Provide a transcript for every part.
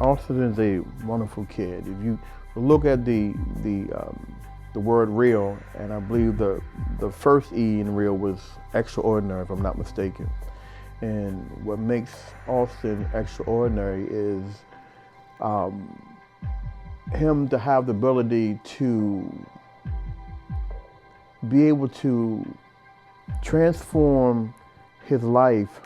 Austin is a wonderful kid. If you look at the word real, and I believe the first E in real was extraordinary, if I'm not mistaken. And what makes Austin extraordinary is him to have the ability to be able to transform his life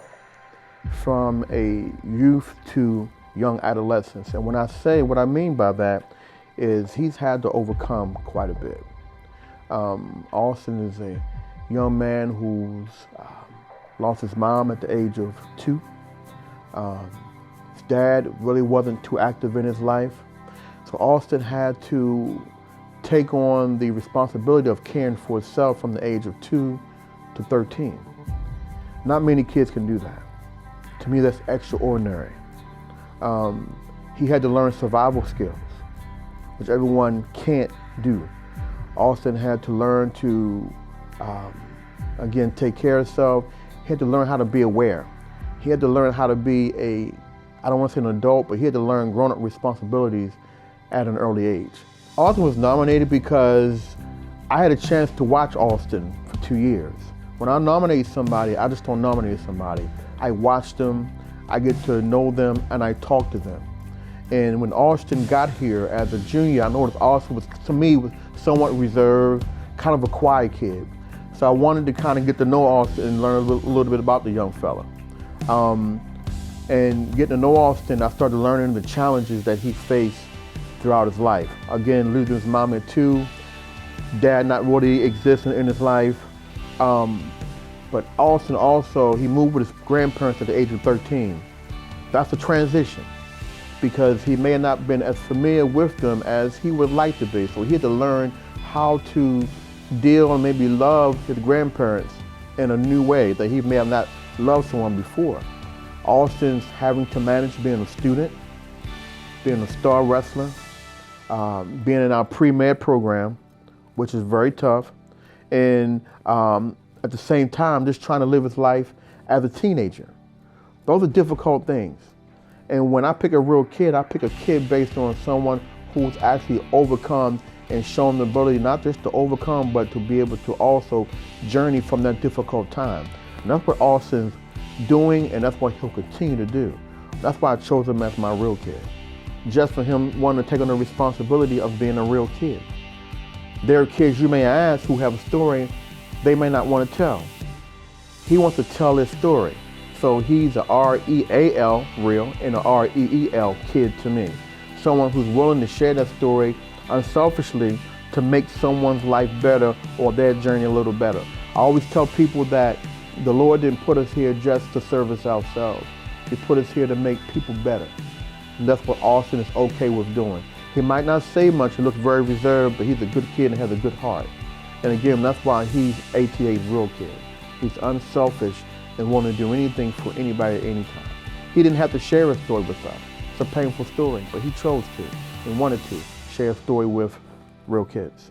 from a youth to young adolescence. And when I say what I mean by that is he's had to overcome quite a bit. Austin is a young man who's lost his mom at the age of 2. His dad really wasn't too active in his life. So Austin had to take on the responsibility of caring for himself from the age of 2 to 13. Not many kids can do that. To me, that's extraordinary. He had to learn survival skills, which everyone can't do. Austin had to learn to, again, take care of himself. He had to learn how to be aware. He had to learn how to be I don't want to say an adult, but he had to learn grown-up responsibilities at an early age. Austin was nominated because I had a chance to watch Austin for 2 years. When I nominate somebody, I just don't nominate somebody. I watch them, I get to know them, and I talk to them. And when Austin got here as a junior, I noticed Austin was, to me, was somewhat reserved, kind of a quiet kid. So I wanted to kind of get to know Austin and learn a little bit about the young fella. And getting to know Austin, I started learning the challenges that he faced throughout his life. Again, losing his mom at 2, dad not really existing in his life. But Austin also, he moved with his grandparents at the age of 13. That's a transition because he may have not been as familiar with them as he would like to be. So he had to learn how to deal and maybe love his grandparents in a new way that he may have not loved someone before. Austin's having to manage being a student, being a star wrestler, being in our pre-med program, which is very tough, and at the same time, just trying to live his life as a teenager. Those are difficult things. And when I pick a real kid, I pick a kid based on someone who's actually overcome and shown the ability not just to overcome, but to be able to also journey from that difficult time. And that's what Austin's doing, and that's what he'll continue to do. That's why I chose him as my real kid. Just for him wanting to take on the responsibility of being a real kid. There are kids you may ask who have a story they may not want to tell. He wants to tell his story. So he's a R-E-A-L, real, and a R-E-E-L, kid to me. Someone who's willing to share that story unselfishly to make someone's life better or their journey a little better. I always tell people that the Lord didn't put us here just to service ourselves. He put us here to make people better. And that's what Austin is okay with doing. He might not say much, he looks very reserved, but he's a good kid and has a good heart. And again, that's why he's ATA's real kid. He's unselfish and willing to do anything for anybody at any time. He didn't have to share a story with us. It's a painful story, but he chose to and wanted to share a story with real kids.